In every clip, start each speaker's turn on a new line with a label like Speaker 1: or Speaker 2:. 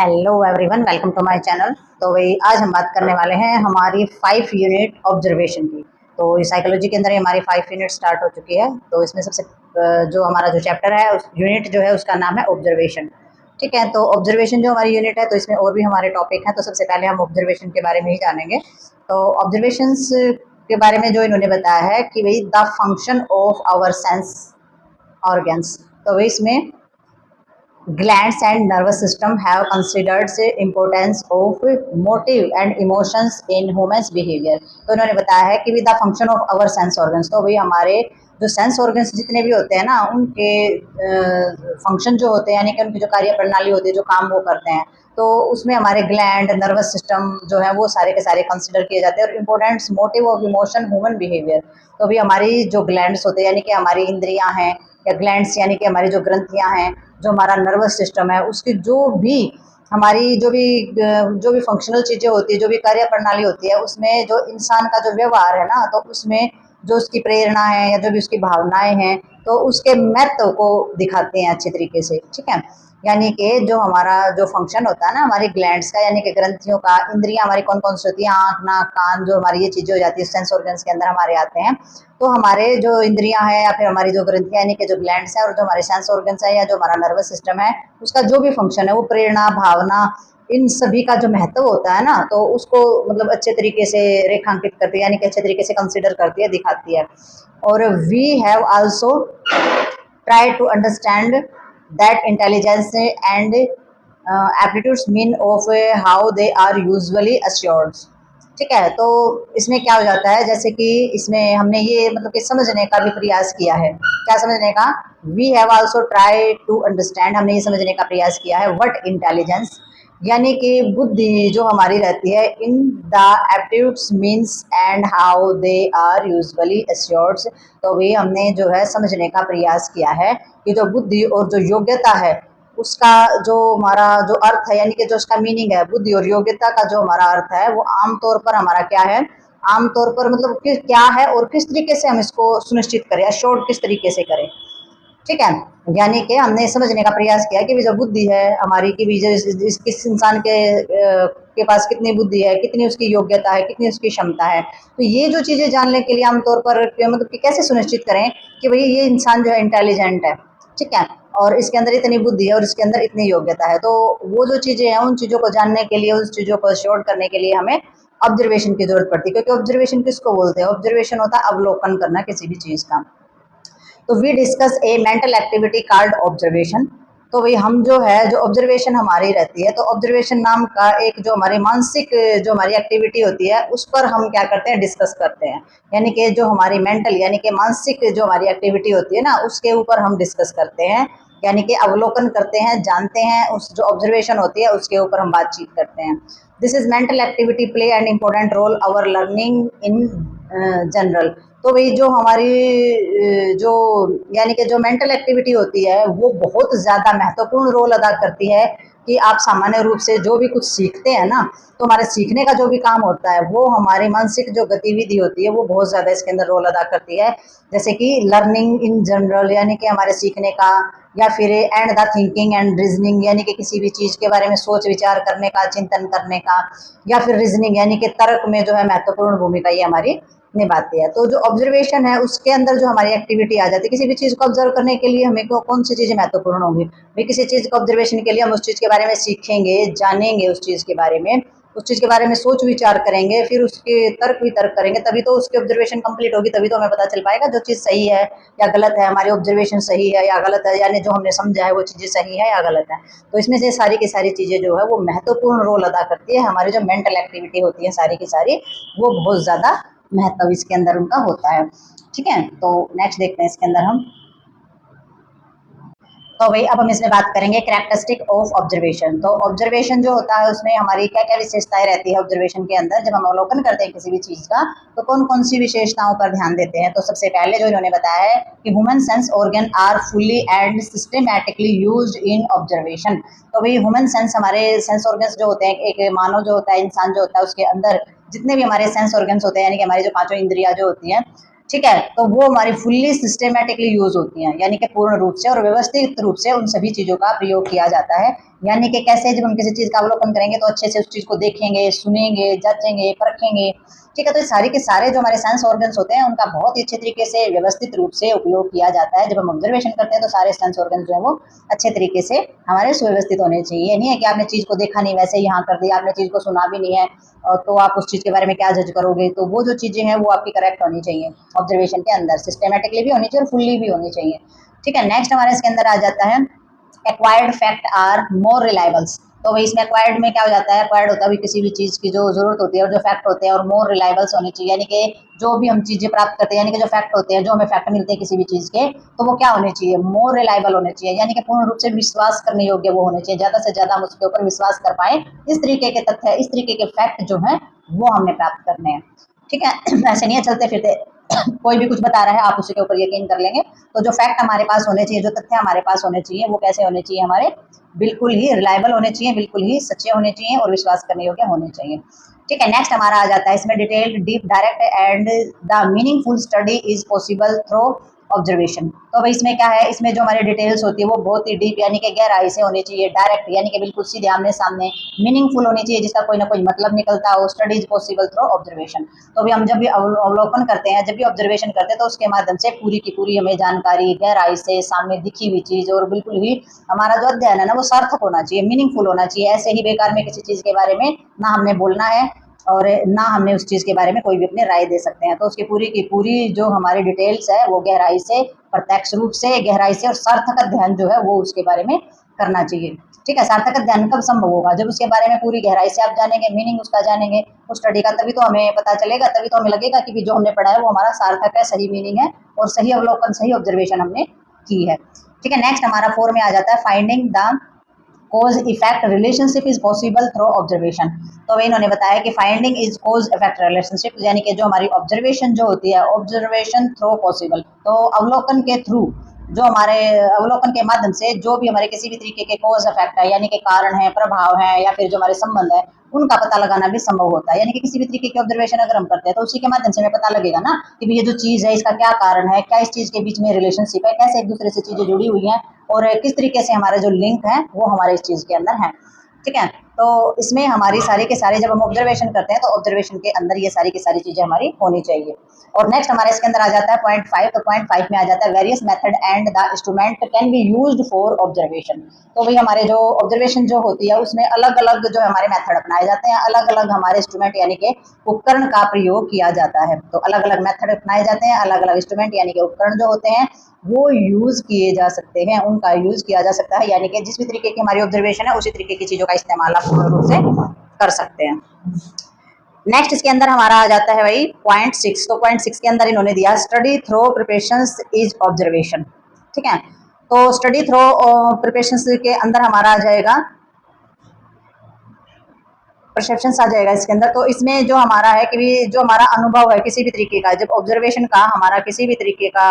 Speaker 1: Hello everyone, welcome to my channel. तो भाई आज हम बात करने वाले हैं हमारी 5 यूनिट ऑब्जर्वेशन की। तो इस साइकोलॉजी के अंदर हमारी 5 यूनिट स्टार्ट हो चुकी है। तो इसमें सबसे जो हमारा जो चैप्टर है उस यूनिट जो है उसका नाम है ऑब्जर्वेशन। ठीक है, तो ऑब्जर्वेशन जो हमारी यूनिट है तो इसमें और भी हमारे टॉपिक हैं। तो सबसे पहले हम ऑब्जर्वेशन के बारे में ही जानेंगे। तो ऑब्जर्वेशंस के बारे में जो इन्होंने बताया है कि भाई the function of our sense organs. तो भाई इसमें glands and nervous system have considered the importance of motive and emotions in humans behavior। तो इन्होंने बताया है कि with the function of our sense organs, तो भाई हमारे जो सेंस ऑर्गन्स जितने भी होते हैं ना उनके फंक्शन जो होते हैं यानी कि उनकी जो कार्य प्रणाली होती है, जो काम वो करते हैं, तो उसमें हमारे ग्लैंड नर्वस सिस्टम जो है वो सारे के सारे कंसिडर किए जाते हैं। और important motive of emotion human behaviour, तो भी हमारी जो ग्लैंड्स होते हैं यानी कि हमारी इंद्रियां हैं या ग्लैंड्स यानी कि हमारी जो ग्रंथियां हैं, जो हमारा नर्वस सिस्टम है, उसकी जो भी हमारी जो भी फंक्शनल चीज़ें होती है, जो भी कार्य प्रणाली होती है, उसमें जो इंसान का जो व्यवहार है ना, तो उसमें जो उसकी प्रेरणा है या जो भी उसकी भावनाएं हैं, तो उसके महत्व को दिखाते हैं अच्छे तरीके से। ठीक है, यानी कि जो हमारा जो फंक्शन होता है ना हमारी ग्लैंड्स का यानी कि ग्रंथियों का, इंद्रियां हमारी कौन कौन सी होती है, आँख नाक कान, जो हमारी ये चीज़ें हो जाती है सेंस ऑर्गन्स के अंदर हमारे आते हैं। तो हमारे जो इंद्रियां हैं या फिर हमारी जो ग्रंथियां यानी कि जो ग्लैंड्स हैं और जो हमारे सेंस ऑर्गन्स हैं या जो हमारा नर्वस सिस्टम है, उसका जो भी फंक्शन है वो प्रेरणा भावना इन सभी का जो महत्व होता है ना, तो उसको मतलब अच्छे तरीके से रेखांकित करती है यानी कि अच्छे तरीके से कंसिडर करती है, दिखाती है। और we have also try to understand that intelligence and aptitudes mean of how they are usually assured. ठीक है, तो इसमें क्या हो जाता है, जैसे कि इसमें हमने ये मतलब कि समझने का भी प्रयास किया है। क्या समझने का? We have also try to understand, हमने ये समझने का प्रयास किया है व्हाट इंटेलिजेंस यानी कि बुद्धि जो हमारी रहती है, in the aptitudes means and how they are usually assured. तो भी हमने जो है समझने का प्रयास किया है कि जो बुद्धि और जो योग्यता है उसका जो हमारा जो अर्थ है यानी कि जो उसका मीनिंग है, बुद्धि और योग्यता का जो हमारा अर्थ है वो आमतौर पर हमारा क्या है, आमतौर पर मतलब कि क्या है और किस तरीके से हम इसको सुनिश्चित करें, अश्योर्ड किस तरीके से करें। ठीक है, यानी कि हमने समझने का प्रयास किया कि जो बुद्धि है हमारी की भी जो किस इंसान के पास कितनी बुद्धि है, कितनी उसकी योग्यता है, कितनी उसकी क्षमता है। तो ये जो चीज़ें जानने के लिए आमतौर पर मतलब कि कैसे सुनिश्चित करें कि भाई ये इंसान जो है इंटेलिजेंट है, ठीक है, और इसके अंदर इतनी बुद्धि है और इसके अंदर इतनी योग्यता है। तो वो जो चीज़ें हैं उन चीज़ों को जानने के लिए, उस चीज़ों को श्योर करने के लिए हमें ऑब्जर्वेशन की जरूरत पड़ती है। क्योंकि ऑब्जर्वेशन किसको बोलते हैं? ऑब्जर्वेशन होता है अवलोकन करना किसी भी चीज़ का। तो we discuss a mental activity called observation. तो भाई हम जो है जो ऑब्जर्वेशन हमारी रहती है, तो ऑब्जर्वेशन नाम का एक जो हमारी मानसिक जो हमारी एक्टिविटी होती है उस पर हम क्या करते हैं, डिस्कस करते हैं। यानी कि जो हमारी मेंटल यानी कि मानसिक जो हमारी एक्टिविटी होती है ना उसके ऊपर हम डिस्कस करते हैं, यानी कि अवलोकन करते हैं, जानते हैं, उस जो ऑब्जर्वेशन होती है उसके ऊपर हम बातचीत करते हैं। This is mental activity play an important role our learning in general. तो भाई जो हमारी जो यानी कि जो मेंटल एक्टिविटी होती है वो बहुत ज़्यादा महत्वपूर्ण रोल अदा करती है कि आप सामान्य रूप से जो भी कुछ सीखते हैं ना, तो हमारे सीखने का जो भी काम होता है वो हमारी मानसिक जो गतिविधि होती है वो बहुत ज़्यादा इसके अंदर रोल अदा करती है। जैसे कि लर्निंग इन जनरल यानी कि हमारे सीखने का, या फिर and the thinking and reasoning यानी कि किसी भी चीज़ के बारे में सोच विचार करने का, चिंतन करने का, या फिर रीजनिंग यानी कि तर्क में जो है महत्वपूर्ण भूमिका ये हमारी निभाती है। तो जो ऑब्जर्वेशन है उसके अंदर जो हमारी एक्टिविटी आ जाती है, किसी भी चीज़ को ऑब्जर्व करने के लिए हमें कौन सी चीज़ें महत्वपूर्ण होंगी भाई, किसी चीज़ को ऑब्जर्वेशन के लिए हम उस चीज़ के बारे में सीखेंगे, जानेंगे, उस चीज़ के बारे में, उस चीज़ के बारे में सोच विचार करेंगे, फिर उसके तर्क वितर्क करेंगे, तभी तो उसकी ऑब्जर्वेशन कंप्लीट होगी, तभी तो हमें पता चल पाएगा जो चीज़ सही है या गलत है, हमारी ऑब्जर्वेशन सही है या गलत है, यानी जो हमने समझा है वो चीज़ें सही है या गलत है। तो इसमें से सारी की सारी चीज़ें जो है वो महत्वपूर्ण रोल अदा करती है। हमारी जो मेंटल एक्टिविटी होती है सारी की सारी वो बहुत ज़्यादा महत्व इसके अंदर उनका होता है। ठीक है, तो नेक्स्ट देखते हैं इसके अंदर हम। तो भाई अब हम इसमें बात करेंगे कैरेक्टरिस्टिक ऑफ ऑब्जर्वेशन। तो ऑब्जर्वेशन जो होता है उसमें हमारी क्या क्या विशेषताएं रहती है ऑब्जर्वेशन के अंदर, जब हम अवलोकन करते हैं किसी भी चीज़ का तो कौन कौन सी विशेषताओं पर ध्यान देते हैं। तो सबसे पहले जो इन्होंने बताया है कि human sense organ are fully and systematically used in observation. तो भाई ह्यूमन सेंस, हमारे सेंस ऑर्गन्स जो होते हैं, एक मानव जो होता है, इंसान जो होता है, उसके अंदर जितने भी हमारे सेंस ऑर्गन्स होते हैं यानी कि हमारी जो पांचों इंद्रियां जो होती हैं, ठीक है, तो वो हमारी फुल्ली सिस्टमेटिकली यूज होती हैं, यानी कि पूर्ण रूप से और व्यवस्थित रूप से उन सभी चीज़ों का प्रयोग किया जाता है यानी कि कैसे जब हम किसी चीज़ का अवलोकन करेंगे तो अच्छे से उस चीज़ को देखेंगे, सुनेंगे, जांचेंगे, परखेंगे। ठीक है, तो ये सारे के सारे जो हमारे सेंस ऑर्गन्स होते हैं उनका बहुत ही अच्छे तरीके से व्यवस्थित रूप से उपयोग किया जाता है। जब हम ऑब्जर्वेशन करते हैं तो सारे सेंस ऑर्गन जो है वो अच्छे तरीके से हमारे सुव्यवस्थित होने चाहिए। ये नहीं है कि आपने चीज़ को देखा नहीं वैसे ही यहाँ कर दिया, आपने चीज़ को सुना भी नहीं है तो आप उस चीज़ के बारे में क्या जज करोगे। तो वो जो चीज़ें हैं वो आपकी करेक्ट होनी चाहिए ऑब्जर्वेशन के अंदर, सिस्टमेटिकली भी होनी चाहिए और फुल्ली भी होनी चाहिए। ठीक है, नेक्स्ट हमारे इसके अंदर आ जाता है acquired fact are more reliables. तो वही इसमें एक्वायर्ड में क्या हो जाता है, एक्वायर्ड होता है किसी भी चीज़ की जो ज़रूरत होती है और जो फैक्ट होते हैं और मोर रिलायबल्स होने चाहिए, यानी कि जो भी हम चीज़ें प्राप्त करते हैं, यानी कि जो फैक्ट होते हैं, जो हमें फैक्ट मिलते हैं किसी भी चीज़ के, तो वो क्या होने चाहिए, मोर रिलायबल होने चाहिए, यानी कि पूर्ण रूप से विश्वास करने योग्य वो होने चाहिए, ज़्यादा से ज़्यादा हम उसके ऊपर विश्वास कर पाए। इस तरीके के तथ्य, इस तरीके के फैक्ट जो हैं वो हमने प्राप्त करने हैं। ठीक है, ऐसे नहीं है चलते फिरते कोई भी कुछ बता रहा है आप उसी के ऊपर यकीन कर लेंगे। तो जो फैक्ट हमारे पास होने चाहिए, जो तथ्य हमारे पास होने चाहिए, वो कैसे होने चाहिए, हमारे बिल्कुल ही रिलायबल होने चाहिए, बिल्कुल ही सच्चे होने चाहिए और विश्वास करने योग्य होने चाहिए। ठीक है, नेक्स्ट हमारा आ जाता है इसमें detailed, deep, direct and the meaningful study is possible through observation. तो भाई इसमें क्या है, इसमें जो हमारी डिटेल्स होती है वो बहुत ही डीप यानी कि गहराई से होनी चाहिए, डायरेक्ट यानी कि बिल्कुल सीधे आमने सामने, मीनिंगफुल होनी चाहिए जिसका कोई ना कोई मतलब निकलता हो, study is possible through observation. तो भी हम जब भी अवलोकन करते हैं, जब भी ऑब्जर्वेशन करते हैं तो उसके माध्यम से पूरी की पूरी हमें जानकारी गहराई से सामने दिखी हुई चीज़ और बिल्कुल ही हमारा जो अध्ययन है ना वो सार्थक होना चाहिए, मीनिंगफुल होना चाहिए। ऐसे ही बेकार में किसी चीज़ के बारे में ना हमने बोलना है और ना हमने उस चीज़ के बारे में कोई भी अपनी राय दे सकते हैं। तो उसकी पूरी की पूरी जो हमारी डिटेल्स है वो गहराई से, प्रत्यक्ष रूप से, गहराई से और सार्थक अध्ययन जो है वो उसके बारे में करना चाहिए। ठीक है, सार्थक अध्ययन कब संभव होगा, जब उसके बारे में पूरी गहराई से आप जानेंगे, मीनिंग उसका जानेंगे, उस स्टडी का, तभी तो हमें पता चलेगा, तभी तो हमें लगेगा कि जो हमने पढ़ा है वो हमारा सार्थक है, सही मीनिंग है और सही अवलोकन, सही ऑब्जर्वेशन हमने की है। ठीक है, नेक्स्ट हमारा 4 में आ जाता है finding the cause effect relationship is possible through observation. तो वही इन्होंने बताया कि finding is cause effect relationship, यानी कि जो हमारी ऑब्जर्वेशन जो होती है, ऑब्जर्वेशन थ्रू पॉसिबल, तो अवलोकन के थ्रू, जो हमारे अवलोकन के माध्यम से जो भी हमारे किसी भी तरीके के कोज इफेक्ट है, यानी कि कारण है, प्रभाव है या फिर जो हमारे संबंध है, उनका पता लगाना भी संभव होता है। यानी कि किसी भी तरीके की ऑब्जर्वेशन अगर हम करते हैं तो उसी के माध्यम से हमें पता लगेगा ना कि ये जो चीज़ है इसका क्या कारण है, क्या इस चीज़ के बीच में रिलेशनशिप है, कैसे एक दूसरे से चीज़ें जुड़ी हुई हैं और किस तरीके से हमारे जो लिंक है वो हमारे इस चीज़ के अंदर है। ठीक है, तो इसमें हमारी सारी के सारे जब हम ऑब्जर्वेशन करते हैं तो ऑब्जर्वेशन के अंदर ये सारी की सारी चीज़ें हमारी होनी चाहिए। और नेक्स्ट हमारे इसके अंदर आ जाता है पॉइंट 5। तो पॉइंट 5 में आ जाता है various method and the instrument can be used for observation. तो भाई हमारे जो ऑब्जर्वेशन जो होती है उसमें अलग अलग जो हमारे मेथड अपनाए जाते हैं, अलग अलग हमारे इंस्ट्रूमेंट यानी कि उपकरण का प्रयोग किया जाता है। तो अलग अलग मेथड अपनाए जाते हैं, अलग अलग इंस्ट्रूमेंट यानी कि उपकरण जो होते हैं वो यूज किए जा सकते हैं, उनका यूज किया जा सकता है, यानी कि जिस भी तरीके की हमारी ऑब्जर्वेशन है उसी तरीके की चीजों का इस्तेमाल आप पूर्ण रूप से कर सकते हैं। नेक्स्ट इसके अंदर हमारा आ जाता है भाई पॉइंट 6। तो पॉइंट 6 के अंदर इन्होंने दिया study through preparations is observation. ठीक है, तो स्टडी थ्रो प्रिपरेशंस के अंदर हमारा आ जाएगा परसेप्शन आ जाएगा इसके अंदर। तो इसमें जो हमारा है कि जो हमारा अनुभव है किसी भी तरीके का, जब ऑब्जर्वेशन का हमारा किसी भी तरीके का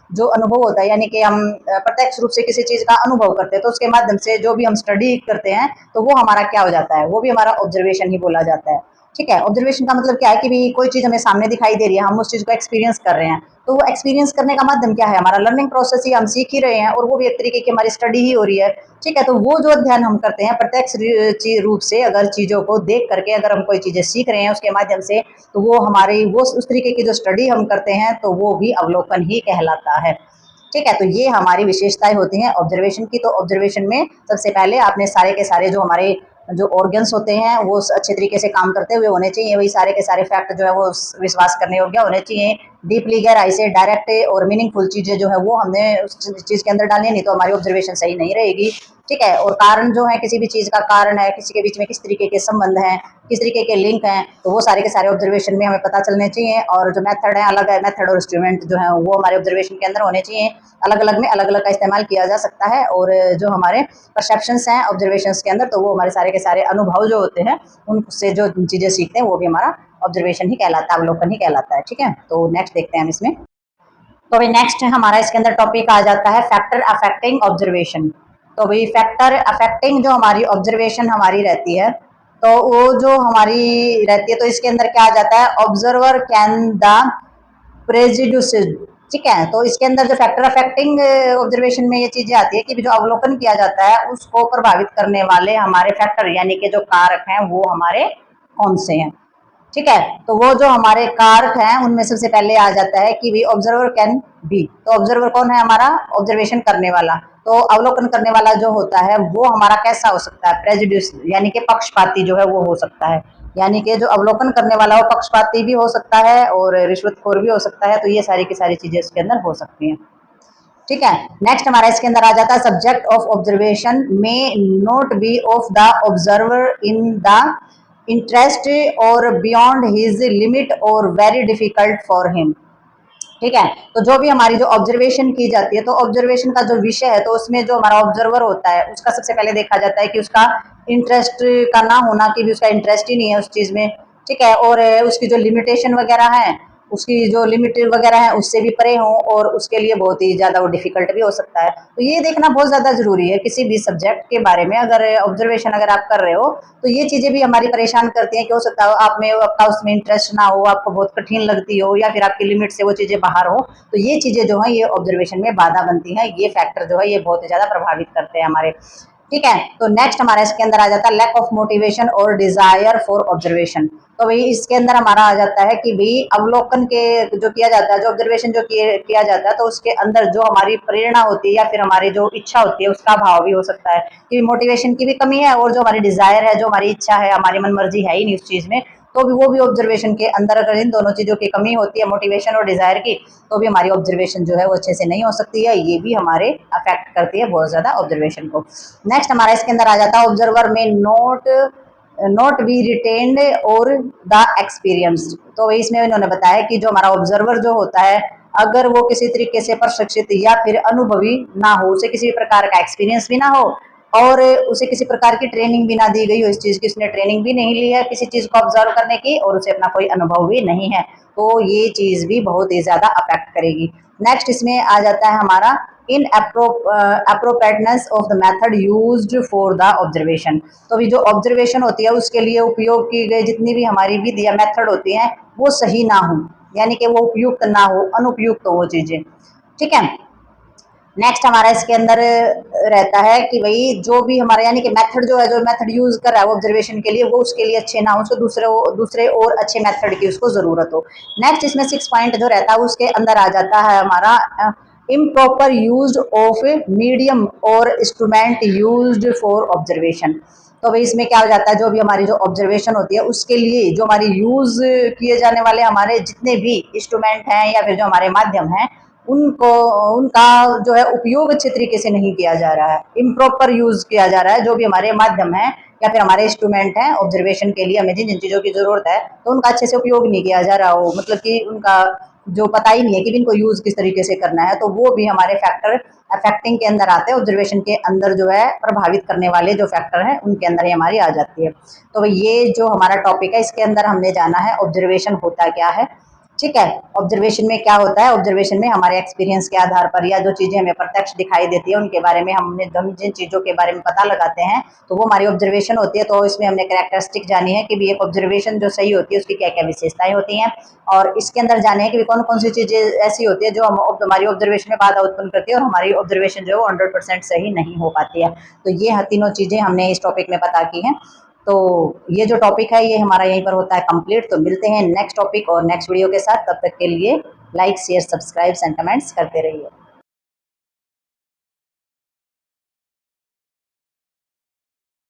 Speaker 1: जो अनुभव होता है, यानी कि हम प्रत्यक्ष रूप से किसी चीज़ का अनुभव करते हैं तो उसके माध्यम से जो भी हम स्टडी करते हैं तो वो हमारा क्या हो जाता है, वो भी हमारा ऑब्जर्वेशन ही बोला जाता है। ठीक है, ऑब्जर्वेशन का मतलब क्या है कि भी कोई चीज़ हमें सामने दिखाई दे रही है, हम उस चीज़ को एक्सपीरियंस कर रहे हैं, तो वो एक्सपीरियंस करने का माध्यम क्या है, हमारा लर्निंग प्रोसेस ही, हम सीख ही रहे हैं और वो भी एक तरीके की हमारी स्टडी ही हो रही है। ठीक है, तो वो जो अध्ययन हम करते हैं प्रत्यक्ष रूप से, अगर चीज़ों को देख करके अगर हम कोई चीज़ें सीख रहे हैं उसके माध्यम से, तो वो हमारी वो उस तरीके की जो स्टडी हम करते हैं तो वो भी अवलोकन ही कहलाता है। ठीक है, तो ये हमारी विशेषताएं होती हैं ऑब्जर्वेशन की। तो ऑब्जर्वेशन में सबसे पहले आपने सारे के सारे जो हमारे जो ऑर्गन्स होते हैं वो अच्छे तरीके से काम करते हुए होने चाहिए, वही सारे के सारे फैक्ट जो है वो विश्वास करने योग्य होने चाहिए, डीपली गहराई से, डायरेक्ट और मीनिंगफुल चीज़ें जो है वो हमने उस चीज़ के अंदर डालनी, नहीं तो हमारी ऑब्जर्वेशन सही नहीं रहेगी। ठीक है, और कारण जो है, किसी भी चीज़ का कारण है, किसी के बीच में किस तरीके के संबंध हैं, किस तरीके के लिंक हैं, तो वो सारे के सारे ऑब्जर्वेशन में हमें पता चलने चाहिए। और जो मेथड है, अलग है मेथड और इंस्ट्रूमेंट जो है वो हमारे ऑब्जर्वेशन के अंदर होने चाहिए, अलग अलग में अलग अलग का इस्तेमाल किया जा सकता है। और जो हमारे परसेप्शंस हैं ऑब्जर्वेशंस के अंदर, तो वो हमारे सारे के सारे अनुभव जो होते हैं उनसे जो चीज़ें सीखते हैं वो भी हमारा ऑब्जर्वेशन ही कहलाता है, अवलोकन ही कहलाता है। ठीक है, तो नेक्स्ट देखते हैं हम इसमें। तो भाई नेक्स्ट हमारा इसके अंदर टॉपिक आ जाता है फैक्टर अफेक्टिंग ऑब्जर्वेशन। तो भाई फैक्टर अफेक्टिंग जो हमारी ऑब्जर्वेशन हमारी रहती है, तो वो जो हमारी रहती है तो इसके अंदर क्या आ जाता है, ऑब्जर्वर कैन द प्रेजुडिस ठीक है। तो इसके अंदर जो फैक्टर अफेक्टिंग ऑब्जर्वेशन में ये चीजें आती है कि जो अवलोकन किया जाता है उसको प्रभावित करने वाले हमारे फैक्टर यानी कि जो कारक हैं वो हमारे कौन से हैं। ठीक है। तो वो जो हमारे कारक हैं उनमें सबसे पहले आ जाता है कि वी ऑब्जर्वर कैन बी। तो ऑब्जर्वर कौन है हमारा, ऑब्जर्वेशन करने वाला। तो अवलोकन करने वाला जो होता है वो हमारा कैसा हो सकता है, प्रेजुडिस यानी कि पक्षपाती जो है वो हो सकता है। यानी कि जो अवलोकन करने वाला वो पक्षपाती भी हो सकता है और रिश्वतखोर भी हो सकता है। तो ये सारी की सारी चीजें इसके अंदर हो सकती हैं। ठीक है। नेक्स्ट हमारा इसके अंदर आ जाता है सब्जेक्ट ऑफ ऑब्जर्वेशन में not be of the observer in the interest और बियॉन्ड हिज लिमिट और वेरी डिफिकल्ट फॉर हिम। ठीक है। तो जो भी हमारी जो ऑब्जर्वेशन की जाती है, तो ऑब्जर्वेशन का जो विषय है तो उसमें जो हमारा ऑब्जर्वर होता है उसका सबसे पहले देखा जाता है कि उसका इंटरेस्ट का ना होना, कि भी उसका इंटरेस्ट ही नहीं है उस चीज में। ठीक है। और उसकी जो लिमिटेशन वगैरह है, उसकी जो लिमिट वगैरह है उससे भी परे हो और उसके लिए बहुत ही ज्यादा वो डिफिकल्ट भी हो सकता है। तो ये देखना बहुत ज्यादा जरूरी है किसी भी सब्जेक्ट के बारे में। अगर ऑब्जर्वेशन अगर आप कर रहे हो तो ये चीजें भी हमारी परेशान करती हैं कि हो सकता है आप में आपका उसमें इंटरेस्ट ना हो, आपको बहुत कठिन लगती हो या फिर आपकी लिमिट से वो चीजें बाहर हो। तो ये चीजें जो है ये ऑब्जर्वेशन में बाधा बनती हैं। ये फैक्टर जो है ये बहुत ही ज्यादा प्रभावित करते हैं हमारे। ठीक है। तो नेक्स्ट हमारा इसके अंदर आ जाता है लैक ऑफ मोटिवेशन और डिजायर फॉर ऑब्जर्वेशन। तो भाई इसके अंदर हमारा आ जाता है कि भाई अवलोकन के जो किया जाता है, जो ऑब्जर्वेशन जो किया जाता है, तो उसके अंदर जो हमारी प्रेरणा होती है या फिर हमारी जो इच्छा होती है उसका अभाव भी हो सकता है कि मोटिवेशन की भी कमी है और जो हमारी डिजायर है, जो हमारी इच्छा है, हमारी मन मर्जी है ही नहीं उस चीज में, तो भी वो भी ऑब्जर्वेशन के अंदर अगर इन दोनों चीजों की कमी होती है, मोटिवेशन और डिजायर की, तो भी हमारी ऑब्जर्वेशन जो है वो अच्छे से नहीं हो सकती है। ये भी हमारे अफेक्ट करती है बहुत ज्यादा ऑब्जर्वेशन को। नेक्स्ट हमारा इसके अंदर आ जाता है ऑब्जर्वर में नॉट बी रिटेन्ड और द एक्सपीरियंस। तो इसमें इन्होंने बताया कि जो हमारा ऑब्जर्वर जो होता है अगर वो किसी तरीके से प्रशिक्षित या फिर अनुभवी ना हो, उसे किसी प्रकार का एक्सपीरियंस भी ना हो और उसे किसी प्रकार की ट्रेनिंग भी ना दी गई हो, इस चीज की उसने ट्रेनिंग भी नहीं ली है किसी चीज को ऑब्जर्व करने की और उसे अपना कोई अनुभव भी नहीं है, तो ये चीज भी बहुत ही ज्यादा अफेक्ट करेगी। नेक्स्ट इसमें आ जाता है हमारा inappropriateness of the method used for the observation. तो अभी जो ऑब्जर्वेशन होती है उसके लिए उपयोग की गई जितनी भी हमारी विधि या मेथड होती हैं वो सही ना हो, यानी कि वो उपयुक्त ना हो, अनुपयुक्त हो वो चीजें। ठीक है। नेक्स्ट हमारा इसके अंदर रहता है कि भाई जो भी हमारा यानी कि मेथड जो है, जो मेथड यूज कर रहा है वो ऑब्जर्वेशन के लिए, वो उसके लिए अच्छे ना हो, उसको दूसरे और अच्छे मेथड की उसको जरूरत हो। नेक्स्ट इसमें 6 पॉइंट जो रहता है उसके अंदर आ जाता है हमारा इम्प्रॉपर यूज ऑफ मीडियम और इंस्ट्रूमेंट यूज्ड फॉर ऑब्जर्वेशन। तो भाई इसमें क्या हो जाता है, जो भी हमारी जो ऑब्जर्वेशन होती है उसके लिए जो हमारी यूज किए जाने वाले हमारे जितने भी इंस्ट्रूमेंट हैं या फिर जो हमारे माध्यम हैं उनको उनका जो है उपयोग अच्छे तरीके से नहीं किया जा रहा है, इम्प्रॉपर यूज किया जा रहा है। जो भी हमारे माध्यम है या फिर हमारे इंस्ट्रूमेंट हैं ऑब्जर्वेशन के लिए हमें जिन जिन चीजों की जरूरत है तो उनका अच्छे से उपयोग नहीं किया जा रहा हो, मतलब कि उनका जो पता ही नहीं है कि इनको यूज किस तरीके से करना है, तो वो भी हमारे फैक्टर अफेक्टिंग के अंदर आते हैं। ऑब्जर्वेशन के अंदर जो है प्रभावित करने वाले जो फैक्टर हैं उनके अंदर ही हमारी आ जाती है। तो ये जो हमारा टॉपिक है इसके अंदर हमने जाना है ऑब्जर्वेशन होता क्या है। ठीक है। ऑब्जर्वेशन में क्या होता है, ऑब्जर्वेशन में हमारे एक्सपीरियंस के आधार पर या जो चीजें हमें प्रत्यक्ष दिखाई देती है उनके बारे में हम जिन चीजों के बारे में पता लगाते हैं तो वो हमारी ऑब्जर्वेशन होती है। तो इसमें हमने कैरेक्टरिस्टिक जानी है कि भी एक ऑब्जर्वेशन जो सही होती है उसकी क्या क्या विशेषताएं होती हैं, और इसके अंदर जाने हैं कि कौन कौन सी चीजें ऐसी होती है जो हमारी ऑब्जर्वेशन में बाधा उत्पन्न करती है और हमारी ऑब्जर्वेशन जो है वो 100% सही नहीं हो पाती है। तो ये तीनों चीजें हमने इस टॉपिक में पता की हैं। तो ये जो टॉपिक है ये हमारा यहीं पर होता है कंप्लीट। तो मिलते हैं नेक्स्ट टॉपिक और नेक्स्ट वीडियो के साथ, तब तक के लिए like share subscribe and comments करते रहिए।